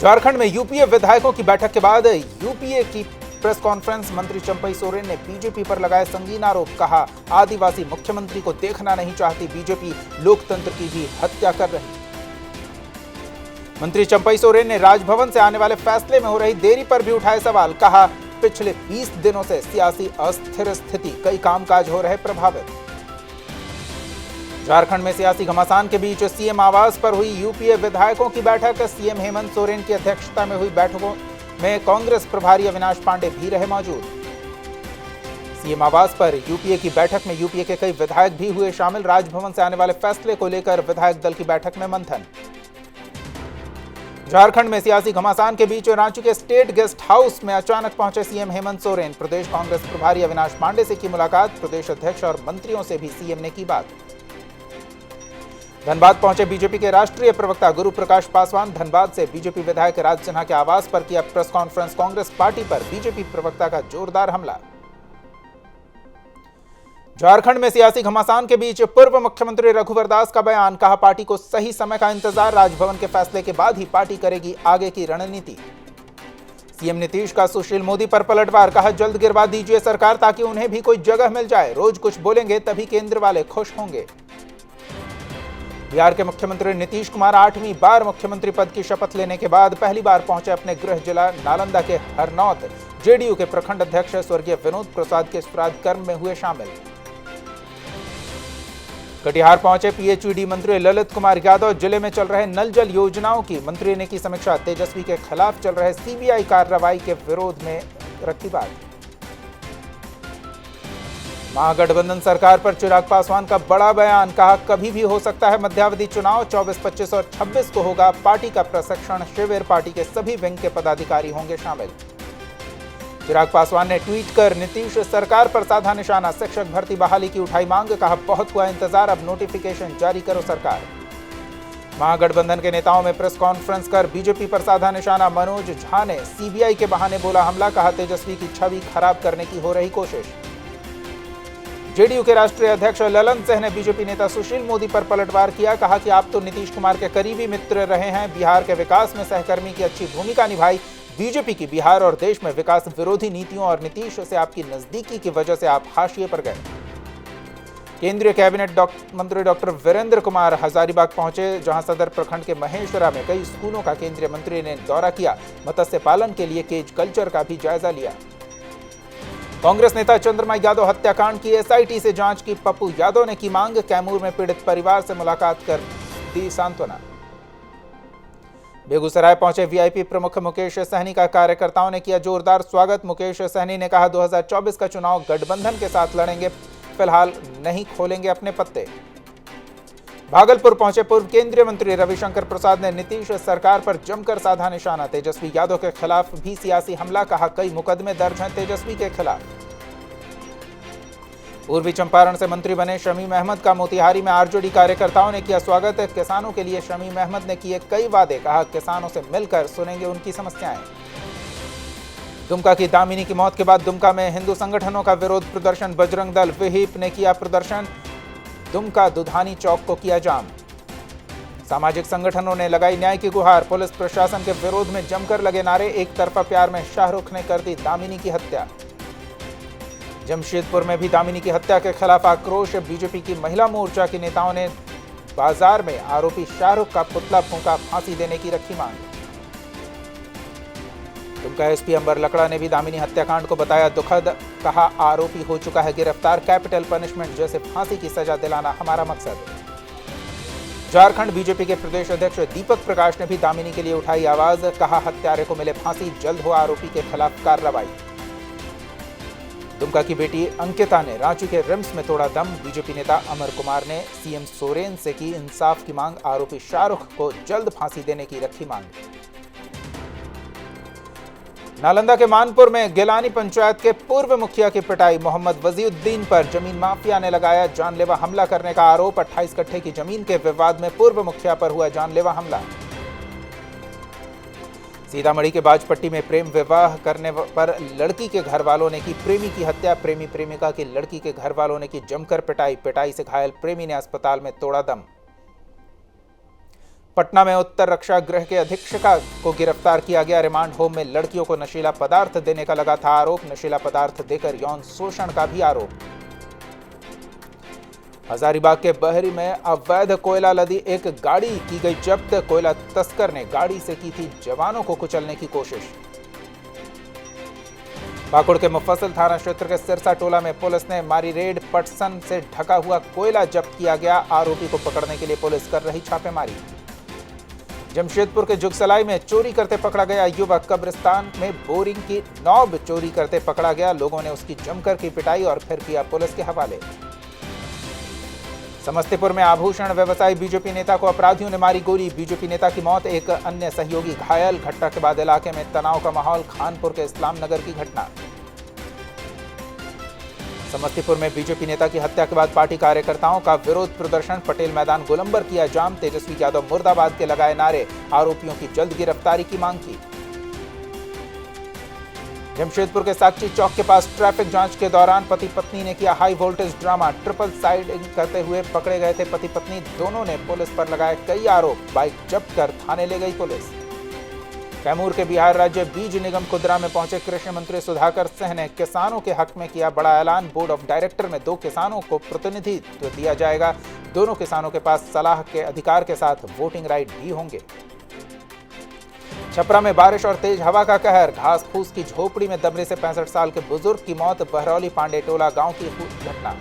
झारखंड में यूपीए विधायकों की बैठक के बाद यूपीए की प्रेस कॉन्फ्रेंस। मंत्री चंपई सोरेन ने बीजेपी पर लगाए संगीन आरोप। कहा, आदिवासी मुख्यमंत्री को देखना नहीं चाहती बीजेपी, लोकतंत्र की भी हत्या कर रही। मंत्री चंपई सोरेन ने राजभवन से आने वाले फैसले में हो रही देरी पर भी उठाए सवाल। कहा, पिछले 20 दिनों से सियासी अस्थिर स्थिति, कई कामकाज हो रहे प्रभावित। झारखंड में सियासी घमासान के बीच सीएम आवास पर हुई यूपीए विधायकों की बैठक। सीएम हेमंत सोरेन की अध्यक्षता में हुई बैठकों में कांग्रेस प्रभारी अविनाश पांडे भी रहे मौजूद। सीएम आवास पर यूपीए की बैठक में यूपीए के कई विधायक भी हुए शामिल। राजभवन से आने वाले फैसले को लेकर विधायक दल की बैठक में मंथन। झारखंड में सियासी घमासान के बीच रांची के स्टेट गेस्ट हाउस में अचानक पहुंचे सीएम हेमंत सोरेन। प्रदेश कांग्रेस प्रभारी अविनाश पांडे से की मुलाकात। प्रदेश अध्यक्ष और मंत्रियों से भी सीएम ने की बात। धनबाद पहुंचे बीजेपी के राष्ट्रीय प्रवक्ता गुरु प्रकाश पासवान। धनबाद से बीजेपी विधायक राज सिन्हा के आवास पर किया प्रेस कॉन्फ्रेंस। कांग्रेस पार्टी पर बीजेपी प्रवक्ता का जोरदार हमला। झारखंड में सियासी घमासान के बीच पूर्व मुख्यमंत्री रघुवर दास का बयान। कहा, पार्टी को सही समय का इंतजार, राजभवन के फैसले के बाद ही पार्टी करेगी आगे की रणनीति। सीएम नीतीश का सुशील मोदी पर पलटवार। कहा, जल्द गिरवा दीजिए सरकार ताकि उन्हें भी कोई जगह मिल जाए। रोज कुछ बोलेंगे तभी केंद्र वाले खुश होंगे। बिहार के मुख्यमंत्री नीतीश कुमार 8वीं बार मुख्यमंत्री पद की शपथ लेने के बाद पहली बार पहुंचे अपने गृह जिला नालंदा के हरनौत। जेडीयू के प्रखंड अध्यक्ष स्वर्गीय विनोद प्रसाद के श्राद्ध कर्म में हुए शामिल। कटिहार पहुंचे पीएचईडी मंत्री ललित कुमार यादव। जिले में चल रहे नल जल योजनाओं की मंत्री ने की समीक्षा। तेजस्वी के खिलाफ चल रहे सीबीआई कार्रवाई के विरोध में रखी बात। महागठबंधन सरकार पर चिराग पासवान का बड़ा बयान। कहा, कभी भी हो सकता है मध्यावधि चुनाव। 24, 25 और 26 को होगा पार्टी का प्रशिक्षण शिविर। पार्टी के सभी विंग के पदाधिकारी होंगे शामिल। चिराग पासवान ने ट्वीट कर नीतीश सरकार पर साधा निशाना। शिक्षक भर्ती बहाली की उठाई मांग। कहा, बहुत हुआ इंतजार, अब नोटिफिकेशन जारी करो सरकार। महागठबंधन के नेताओं में प्रेस कॉन्फ्रेंस कर बीजेपी पर साधा निशाना। मनोज झा ने सीबीआई के बहाने बोला हमला। कहा, तेजस्वी की छवि खराब करने की हो रही कोशिश। जेडीयू के राष्ट्रीय अध्यक्ष ललन सिंह ने बीजेपी नेता सुशील मोदी पर पलटवार किया। कहा कि आप तो नीतीश कुमार के करीबी मित्र रहे हैं, बिहार के विकास में सहकर्मी की अच्छी भूमिका निभाई। बीजेपी की बिहार और देश में विकास विरोधी नीतियों और नीतीश से आपकी नजदीकी की वजह से आप हाशिए पर गए। केंद्रीय कैबिनेट मंत्री डॉक्टर वीरेंद्र कुमार हजारीबाग पहुंचे, जहां सदर प्रखंड के महेशरा में कई स्कूलों का केंद्रीय मंत्री ने दौरा किया। मत्स्य पालन के लिए केज कल्चर का भी जायजा लिया। कांग्रेस नेता चंद्रमा यादव हत्याकांड की एसआईटी से जांच की पप्पू यादव ने की मांग। कैमूर में पीड़ित परिवार से मुलाकात कर दी सांत्वना। बेगूसराय पहुंचे वीआईपी प्रमुख मुकेश सहनी का कार्यकर्ताओं ने किया जोरदार स्वागत। मुकेश सहनी ने कहा, 2024 का चुनाव गठबंधन के साथ लड़ेंगे, फिलहाल नहीं खोलेंगे अपने पत्ते। भागलपुर पहुंचे पूर्व केंद्रीय मंत्री रविशंकर प्रसाद ने नीतीश सरकार पर जमकर साधा निशाना। तेजस्वी यादव के खिलाफ भी सियासी हमला। कहा, कई मुकदमे दर्ज हैं तेजस्वी के खिलाफ। पूर्वी चंपारण से मंत्री बने शमीम अहमद का मोतिहारी में आरजेडी कार्यकर्ताओं ने किया स्वागत। किसानों के लिए शमीम अहमद ने किए कई वादे। कहा, किसानों से मिलकर सुनेंगे उनकी समस्याएं। दुमका की दामिनी की मौत के बाद दुमका में हिंदू संगठनों का विरोध प्रदर्शन। बजरंग दल विहिप ने किया प्रदर्शन। दुमका दुधानी चौक को किया जाम। सामाजिक संगठनों ने लगाई न्याय की गुहार। पुलिस प्रशासन के विरोध में जमकर लगे नारे। एक तरफा प्यार में शाहरुख ने कर दी दामिनी की हत्या। जमशेदपुर में भी दामिनी की हत्या के खिलाफ आक्रोश। बीजेपी की महिला मोर्चा के नेताओं ने बाजार में आरोपी शाहरुख का पुतला फूंका। फांसी देने की रखी मांग। दुमका एसपी अंबर लकड़ा ने भी दामिनी हत्याकांड को बताया दुखद। कहा, आरोपी हो चुका है गिरफ्तार। कैपिटल पनिशमेंट जैसे फांसी की सजा दिलाना हमारा मकसद। झारखंड बीजेपी के प्रदेश अध्यक्ष दीपक प्रकाश ने भी दामिनी के लिए उठाई आवाज। कहा, हत्यारे को मिले फांसी, जल्द हो आरोपी के खिलाफ कार्रवाई। दुमका की बेटी अंकिता ने रांची के रिम्स में तोड़ा दम। बीजेपी नेता अमर कुमार ने सीएम सोरेन से की इंसाफ की मांग। आरोपी शाहरुख को जल्द फांसी देने की रखी मांग। नालंदा के मानपुर में गिलानी पंचायत के पूर्व मुखिया की पिटाई। मोहम्मद वजीउद्दीन पर जमीन माफिया ने लगाया जानलेवा हमला करने का आरोप। 28 कट्ठे की जमीन के विवाद में पूर्व मुखिया पर हुआ जानलेवा हमला। सीतामढ़ी के बाजपट्टी में प्रेम विवाह करने पर लड़की के घर वालों ने की प्रेमी की हत्या। प्रेमी प्रेमिका की लड़की के घर वालों ने की जमकर पिटाई। पिटाई से घायल प्रेमी ने अस्पताल में तोड़ा दम। पटना में उत्तर रक्षा गृह के अधीक्षका को गिरफ्तार किया गया। रिमांड होम में लड़कियों को नशीला पदार्थ देने का लगा था आरोप। नशीला पदार्थ देकर यौन शोषण का भी आरोप। हजारीबाग के बहरी में अवैध कोयला लदी एक गाड़ी की गई जब्त। कोयला तस्कर ने गाड़ी से की थी जवानों को कुचलने की कोशिश। पाकुड़ के मुफस्सिल थाना क्षेत्र के सिरसा टोला में पुलिस ने मारी रेड। पटसन से ढका हुआ कोयला जब्त किया गया। आरोपी को पकड़ने के लिए पुलिस कर रही छापेमारी। जमशेदपुर के जुगसलाई में चोरी करते पकड़ा गया युवक। कब्रिस्तान में बोरिंग की नॉब चोरी करते पकड़ा गया। लोगों ने उसकी जमकर की पिटाई और फिर किया पुलिस के हवाले। समस्तीपुर में आभूषण व्यवसायी बीजेपी नेता को अपराधियों ने मारी गोली। बीजेपी नेता की मौत, एक अन्य सहयोगी घायल। घटना के बाद इलाके में तनाव का माहौल। खानपुर के इस्लाम नगर की घटना। समस्तीपुर में बीजेपी नेता की हत्या के बाद पार्टी कार्यकर्ताओं का विरोध प्रदर्शन। पटेल मैदान गोलंबर किया जाम। तेजस्वी यादव मुर्दाबाद के लगाए नारे। आरोपियों की जल्द गिरफ्तारी की मांग की। जमशेदपुर के साक्षी चौक के पास ट्रैफिक जांच के दौरान पति पत्नी ने किया high voltage drama. Triple siding करते हुए पकड़े गए थे पति पत्नी। दोनों ने पुलिस पर लगाए कई आरोप। बाइक जब्त कर थाने ले गई पुलिस। कैमूर के बिहार राज्य बीज निगम कुदरा में पहुंचे कृषि मंत्री सुधाकर सिंह ने किसानों के हक में किया बड़ा ऐलान। बोर्ड ऑफ डायरेक्टर में 2 किसानों को प्रतिनिधित्व दिया जाएगा। दोनों किसानों के पास सलाह के अधिकार के साथ वोटिंग राइट भी होंगे। छपरा में बारिश और तेज हवा का कहर। घास फूस की झोपड़ी में दबने से 65 साल के बुजुर्ग की मौत। बहरौली पांडेटोला गांव की घटना।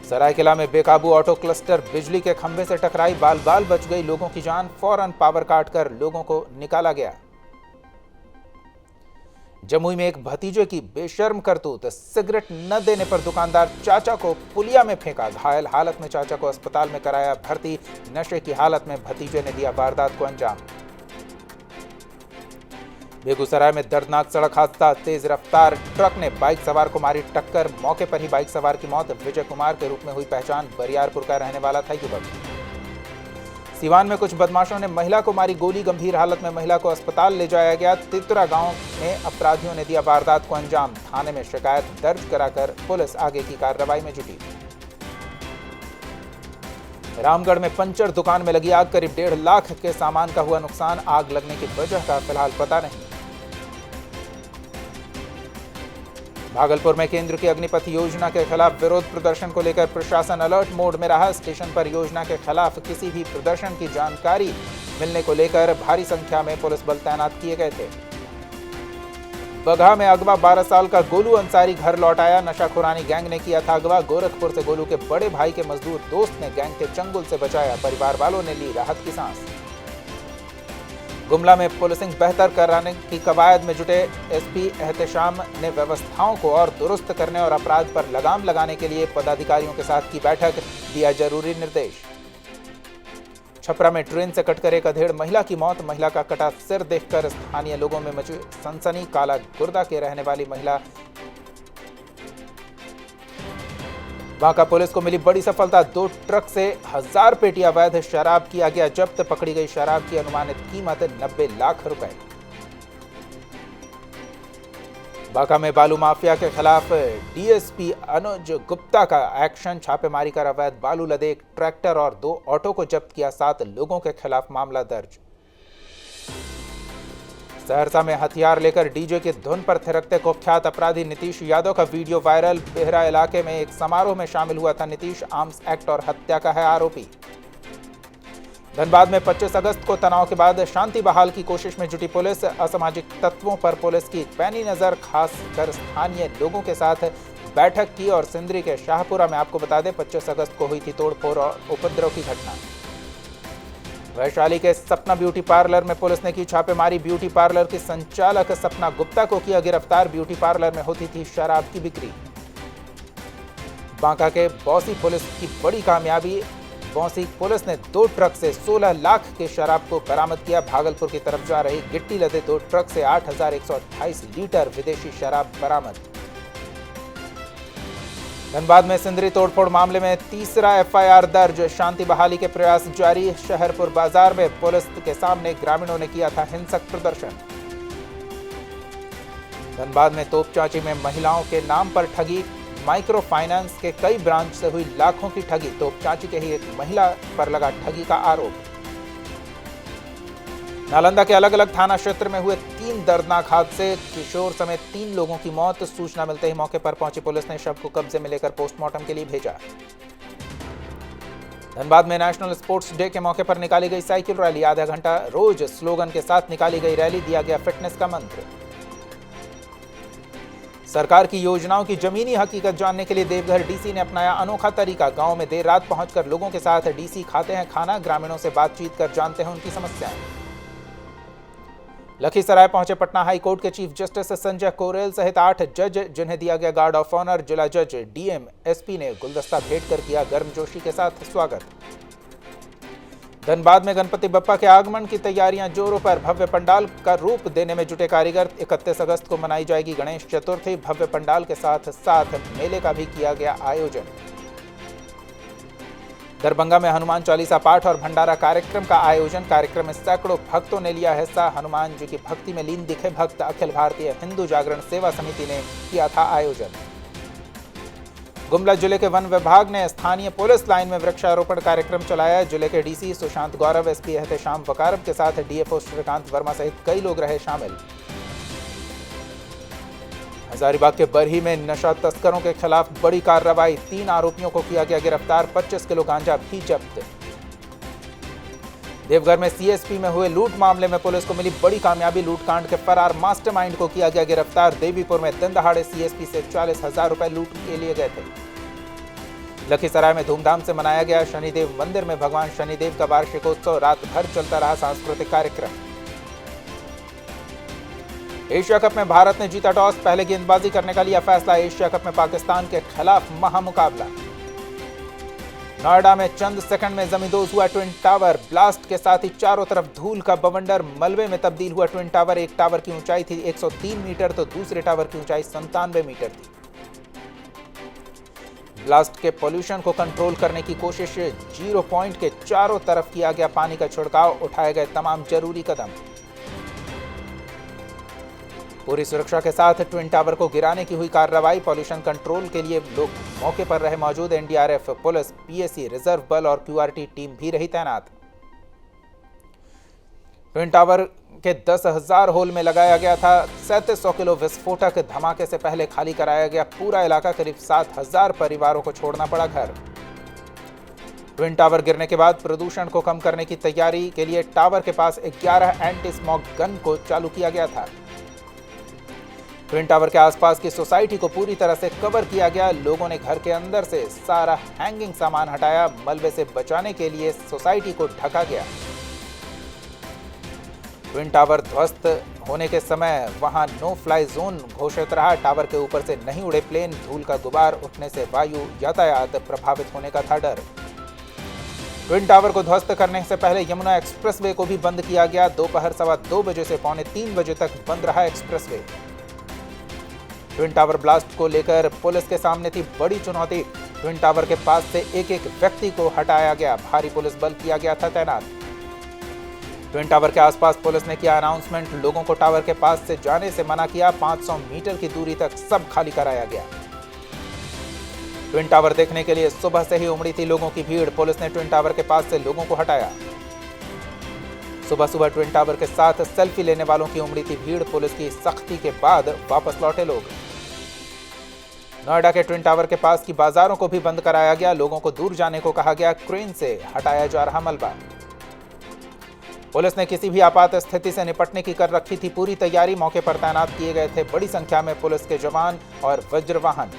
सरायकेला में बेकाबू ऑटो क्लस्टर बिजली के खंभे से टकराई। बाल बाल बच गई लोगों की जान। फौरन पावर काटकर लोगों को निकाला गया। जमुई में एक भतीजे की बेशर्म करतूत। सिगरेट न देने पर दुकानदार चाचा को पुलिया में फेंका। घायल हालत में चाचा को अस्पताल में कराया भर्ती। नशे की हालत में भतीजे ने दिया वारदात को अंजाम। बेगूसराय में दर्दनाक सड़क हादसा। तेज रफ्तार ट्रक ने बाइक सवार को मारी टक्कर। मौके पर ही बाइक सवार की मौत। विजय कुमार के रूप में हुई पहचान। बरियारपुर का रहने वाला था युवक। सीवान में कुछ बदमाशों ने महिला को मारी गोली। गंभीर हालत में महिला को अस्पताल ले जाया गया। तितरा गांव में अपराधियों ने दिया वारदात को अंजाम। थाने में शिकायत दर्ज कराकर पुलिस आगे की कार्रवाई में जुटी। रामगढ़ में पंचर दुकान में लगी आग। करीब 1.5 लाख के सामान का हुआ नुकसान। आग लगने की वजह का फिलहाल पता नहीं। भागलपुर में केंद्र की अग्निपथ योजना के खिलाफ विरोध प्रदर्शन को लेकर प्रशासन अलर्ट मोड में रहा। स्टेशन पर योजना के खिलाफ किसी भी प्रदर्शन की जानकारी मिलने को लेकर भारी संख्या में पुलिस बल तैनात किए गए थे। बगहा में अगवा 12 साल का गोलू अंसारी घर लौट आया। नशाखुरानी गैंग ने किया था अगवा। गोरखपुर से गोलू के बड़े भाई के मजदूर दोस्त ने गैंग के चंगुल से बचाया। परिवार वालों ने ली राहत की सांस। गुमला में पुलिसिंग बेहतर कराने की कवायद में जुटे एसपी एहतेशाम ने व्यवस्थाओं को और दुरुस्त करने और अपराध पर लगाम लगाने के लिए पदाधिकारियों के साथ की बैठक। दिया जरूरी निर्देश। छपरा में ट्रेन से कटकर एक अधेड़ महिला की मौत। महिला का कटा सिर देखकर स्थानीय लोगों में मची सनसनी। काला गुर्दा के रहने वाली महिला। बांका पुलिस को मिली बड़ी सफलता। 2 ट्रक से 1000 पेटी अवैध शराब किया गया जब्त। पकड़ी गई शराब की अनुमानित कीमत 90 लाख रुपए। बांका में बालू माफिया के खिलाफ डीएसपी अनुज गुप्ता का एक्शन। छापेमारी कर अवैध बालू लदे एक ट्रैक्टर और 2 ऑटो को जब्त किया। 7 लोगों के खिलाफ मामला दर्ज। सहरसा में हथियार लेकर डीजे की धुन पर थिरकते कुख्यात अपराधी नीतीश यादव का वीडियो वायरल। बेहरा इलाके में एक समारोह में शामिल हुआ था नीतीश। आर्म्स एक्ट और हत्या का है आरोपी। धनबाद में 25 अगस्त को तनाव के बाद शांति बहाल की कोशिश में जुटी पुलिस। असामाजिक तत्वों पर पुलिस की पैनी नजर। खासकर स्थानीय लोगों के साथ बैठक की। और सिंदरी के शाहपुरा में आपको बता दें 25 अगस्त को हुई थी तोड़फोड़ और उपद्रव की घटना। वैशाली के सपना ब्यूटी पार्लर में पुलिस ने की छापेमारी। ब्यूटी पार्लर की संचालक सपना गुप्ता को किया गिरफ्तार। ब्यूटी पार्लर में होती थी शराब की बिक्री। बांका के बौसी पुलिस की बड़ी कामयाबी। बौसी पुलिस ने 2 ट्रक से 16 लाख के शराब को बरामद किया। भागलपुर की तरफ जा रही गिट्टी लदे 2 ट्रक से 8128 लीटर विदेशी शराब बरामद। धनबाद में सिंदरी तोड़फोड़ मामले में तीसरा एफआईआर दर्ज। शांति बहाली के प्रयास जारी। शहरपुर बाजार में पुलिस के सामने ग्रामीणों ने किया था हिंसक प्रदर्शन। धनबाद में तोपचांची में महिलाओं के नाम पर ठगी। माइक्रो फाइनेंस के कई ब्रांच से हुई लाखों की ठगी, तो चाची के ही एक महिला पर लगा ठगी का आरोप। नालंदा के अलग अलग थाना क्षेत्र में हुए 3 दर्दनाक हादसे, किशोर समेत 3 लोगों की मौत। सूचना मिलते ही मौके पर पहुंची पुलिस ने शव को कब्जे में लेकर पोस्टमार्टम के लिए भेजा। धनबाद में नेशनल स्पोर्ट्स डे के मौके पर निकाली गई साइकिल रैली, आधा घंटा रोज स्लोगन के साथ निकाली गई रैली, दिया गया फिटनेस का मंत्र। सरकार की योजनाओं की जमीनी हकीकत जानने के लिए देवघर डीसी ने अपनाया अनोखा तरीका। गांव में देर रात पहुंचकर लोगों के साथ डीसी खाते हैं खाना, ग्रामीणों से बातचीत कर जानते हैं उनकी समस्याएं। लखीसराय पहुंचे पटना हाई कोर्ट के चीफ जस्टिस संजय कोरेल सहित 8 जज, जिन्हें दिया गया गार्ड ऑफ ऑनर। जिला जज, डीएम, एसपी ने गुलदस्ता भेंट कर किया गर्मजोशी के साथ स्वागत। धनबाद में गणपति बप्पा के आगमन की तैयारियां जोरों पर, भव्य पंडाल का रूप देने में जुटे कारीगर। 31 अगस्त को मनाई जाएगी गणेश चतुर्थी, भव्य पंडाल के साथ साथ मेले का भी किया गया आयोजन। दरभंगा में हनुमान चालीसा पाठ और भंडारा कार्यक्रम का आयोजन, कार्यक्रम में सैकड़ों भक्तों ने लिया हिस्सा। हनुमान जी की भक्ति में लीन दिखे भक्त। अखिल भारतीय हिंदू जागरण सेवा समिति ने किया था आयोजन। गुमला जिले के वन विभाग ने स्थानीय पुलिस लाइन में वृक्षारोपण कार्यक्रम चलाया। जिले के डीसी सुशांत गौरव, एसपी एहतेशाम वकारब के साथ डीएफओ श्रीकांत वर्मा सहित कई लोग रहे शामिल। हजारीबाग के बरही में नशा तस्करों के खिलाफ बड़ी कार्रवाई, 3 आरोपियों को किया गया गिरफ्तार, 25 किलो गांजा भी जब्त। देवघर में सीएसपी में हुए लूट मामले में पुलिस को मिली बड़ी कामयाबी, लूटकांड के फरार मास्टरमाइंड को किया गया गिरफ्तार। देवीपुर में दिन दहाड़े सीएसपी से 40,000 रुपए लूट के लिए गए थे। लखीसराय में धूमधाम से मनाया गया शनिदेव मंदिर में भगवान शनिदेव का वार्षिकोत्सव, रात भर चलता रहा सांस्कृतिक कार्यक्रम। एशिया कप में भारत ने जीता टॉस, पहले गेंदबाजी करने का लिया फैसला। एशिया कप में पाकिस्तान के खिलाफ महामुकाबला। नोएडा में चंद सेकंड में जमींदोज हुआ ट्विन टावर, ब्लास्ट के साथ ही चारों तरफ धूल का बवंडर, मलबे में तब्दील हुआ ट्विन टावर। एक टावर की ऊंचाई थी 103 मीटर तो दूसरे टावर की ऊंचाई 97 मीटर थी। ब्लास्ट के पॉल्यूशन को कंट्रोल करने की कोशिश, 0 पॉइंट के चारों तरफ किया गया पानी का छिड़काव, उठाए गए तमाम जरूरी कदम। पूरी सुरक्षा के साथ ट्विन टावर को गिराने की हुई कार्रवाई। पॉल्यूशन कंट्रोल के लिए लोग मौके पर रहे मौजूद। एनडीआरएफ, पुलिस, पीएसी, रिजर्व बल और क्यूआरटी टीम भी रही तैनात। ट्विन टावर के 10,000 होल में लगाया गया था 3700 किलो विस्फोटक। धमाके से पहले खाली कराया गया पूरा इलाका, करीब 7,000 परिवारों को छोड़ना पड़ा घर। ट्विन टावर गिरने के बाद प्रदूषण को कम करने की तैयारी के लिए टावर के पास 11 एंटी स्मॉग गन को चालू किया गया था। ट्विन टावर के आसपास की सोसाइटी को पूरी तरह से कवर किया गया। लोगों ने घर के अंदर से सारा हैंगिंग सामान हटाया। मलबे से बचाने के लिए सोसाइटी को ढका गया। ट्विन टावर ध्वस्त होने के समय वहां नो फ्लाई जोन घोषित रहा। टावर के ऊपर से नहीं उड़े प्लेन, धूल का गुबार उठने से वायु यातायात प्रभावित होने का था डर। ट्विन टावर को ध्वस्त करने से पहले यमुना एक्सप्रेसवे को भी बंद किया गया। दोपहर 2:15 बजे से पौने 3 बजे तक बंद रहा एक्सप्रेसवे। ट्विन टावर ब्लास्ट को लेकर पुलिस के सामने थी बड़ी चुनौती। ट्विन टावर के पास से एक व्यक्ति को हटाया गया, भारी पुलिस बल किया गया था तैनात। ट्विन टावर के आसपास पुलिस ने किया अनाउंसमेंट, लोगों को टावर के पास से जाने से मना किया। 500 मीटर की दूरी तक सब खाली कराया गया। ट्विन टावर देखने के लिए सुबह से ही उमड़ी थी लोगों की भीड़। पुलिस ने ट्विन टावर के पास से लोगों को हटाया। सुबह सुबह ट्विन टावर के साथ सेल्फी लेने वालों की उमड़ी थी भीड़। पुलिस की सख्ती के बाद वापस लौटे लोग। नोएडा के ट्विन टावर के पास की बाजारों को भी बंद कराया गया। लोगों को दूर जाने को कहा गया। क्रेन से हटाया जा रहा मलबा। पुलिस ने किसी भी आपात स्थिति से निपटने की कर रखी थी पूरी तैयारी। मौके पर तैनात किए गए थे बड़ी संख्या में पुलिस के जवान और वज्र वाहन।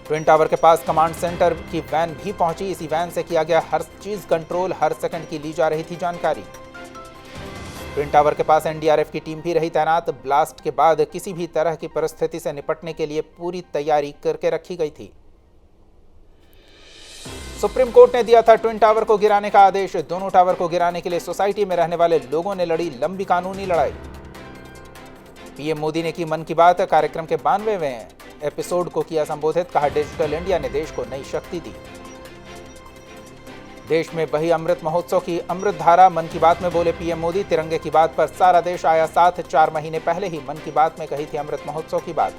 ट्विन टावर के पास कमांड सेंटर की वैन भी पहुंची। इसी वैन से किया गया हर चीज कंट्रोल, हर सेकंड की ली जा रही थी जानकारी। ट्विन टावर के पास एनडीआरएफ की टीम भी रही तैनात। ब्लास्ट के बाद किसी भी तरह की परिस्थिति से निपटने के लिए पूरी तैयारी करके रखी गई थी। सुप्रीम कोर्ट ने दिया था ट्विन टावर को गिराने का आदेश। दोनों टावर को गिराने के लिए सोसाइटी में रहने वाले लोगों ने लड़ी लंबी कानूनी लड़ाई। पीएम मोदी ने की मन की बात, कार्यक्रम के 92वें एपिसोड को किया संबोधित। कहा, डिजिटल इंडिया ने देश को नई शक्ति दी। देश में बही अमृत महोत्सव की अमृत धारा। मन की बात में बोले पीएम मोदी, तिरंगे की बात पर सारा देश आया साथ। 4 महीने पहले ही मन की बात में कही थी अमृत महोत्सव की बात।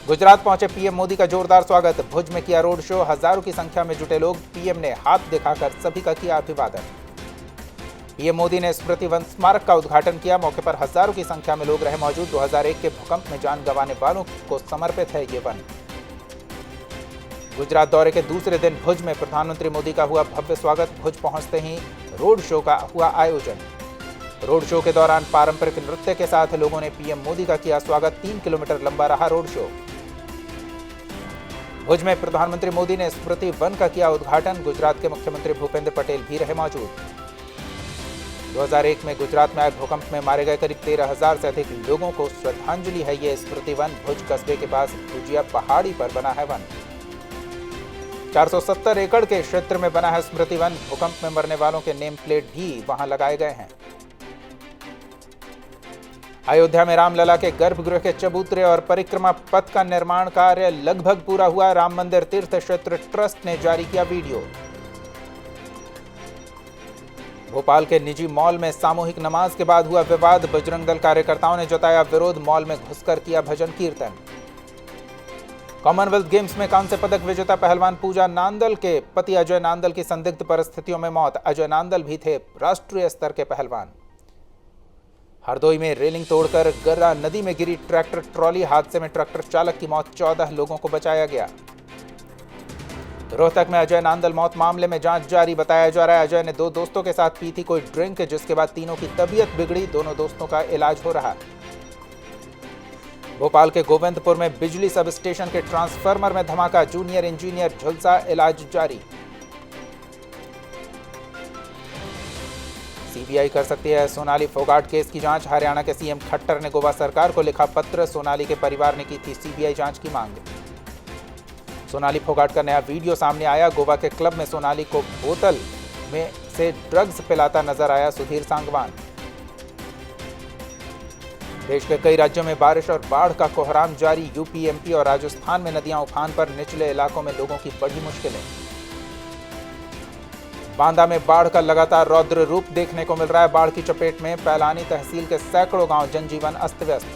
गुजरात पहुंचे पीएम मोदी का जोरदार स्वागत। भुज में किया रोड शो। हजारों की संख्या में जुटे लोग। पीएम ने हाथ दिखाकर सभी का किया अभिवादन। पीएम मोदी ने स्मृति वन स्मारक का उद्घाटन किया। मौके पर हजारों की संख्या में लोग रहे मौजूद। 2001 के भूकंप में जान गंवाने वालों को समर्पित है ये वन। गुजरात दौरे के दूसरे दिन भुज में प्रधानमंत्री मोदी का हुआ भव्य स्वागत। भुज पहुंचते ही रोड शो का हुआ आयोजन। रोड शो के दौरान पारंपरिक नृत्य के साथ लोगों ने पीएम मोदी का किया स्वागत। 3 किलोमीटर लंबा रहा रोड शो। भुज में प्रधानमंत्री मोदी ने स्मृति वन का किया उद्घाटन। गुजरात के मुख्यमंत्री भूपेंद्र पटेल भी रहे मौजूद। 2001 में गुजरात में आए भूकंप में मारे गए करीब 13,000 से अधिक लोगों को श्रद्धांजलि है ये स्मृति वन। भुज कस्बे के पास भुजिया पहाड़ी पर बना है वन। 470 एकड़ के क्षेत्र में बना है स्मृति वन। भूकंप में मरने वालों के नेम प्लेट भी वहां लगाए गए हैं। अयोध्या में रामलला के गर्भगृह के चबूतरे और परिक्रमा पथ का निर्माण कार्य लगभग पूरा हुआ। राम मंदिर तीर्थ क्षेत्र ट्रस्ट ने जारी किया वीडियो। भोपाल के निजी मॉल में सामूहिक नमाज के बाद हुआ विवाद। बजरंग दल कार्यकर्ताओं ने जताया विरोध। मॉल में घुसकर किया भजन कीर्तन। कॉमनवेल्थ गेम्स में कांस्य पदक विजेता पहलवान पूजा नांदल के पति अजय नांदल की संदिग्ध परिस्थितियों में मौत। अजय नांदल भी थे राष्ट्रीय स्तर के पहलवान। हरदोई में रेलिंग तोड़कर गर्रा नदी में गिरी ट्रैक्टर ट्रॉली। हादसे में ट्रैक्टर चालक की मौत। 14 लोगों को बचाया गया। रोहतक में अजय नांदल मौत मामले में जांच जारी बताया जा रहा है। अजय ने 2 दोस्तों के साथ पी थी कोई ड्रिंक, जिसके बाद तीनों की तबीयत बिगड़ी। दोनों दोस्तों का इलाज हो रहा। भोपाल के गोविंदपुर में बिजली सब स्टेशन के ट्रांसफार्मर में धमाका। जूनियर इंजीनियर झुलसा, इलाज जारी। सीबीआई कर सकती है सोनाली फोगाट केस की जांच। हरियाणा के सीएम खट्टर ने गोवा सरकार को लिखा पत्र। सोनाली के परिवार ने की थी सीबीआई जांच की मांग। सोनाली फोगाट का नया वीडियो सामने आया। गोवा के क्लब में सोनाली को बोतल में से ड्रग्स पिलाता नजर आया सुधीर सांगवान। देश के कई राज्यों में बारिश और बाढ़ का कोहराम जारी। यूपी, एमपी और राजस्थान में नदियां उफान पर। निचले इलाकों में लोगों की बढ़ी मुश्किलें। बांदा में बाढ़ का लगातार रौद्र रूप देखने को मिल रहा है। बाढ़ की चपेट में पैलानी तहसील के सैकड़ों गांव। जनजीवन अस्त व्यस्त।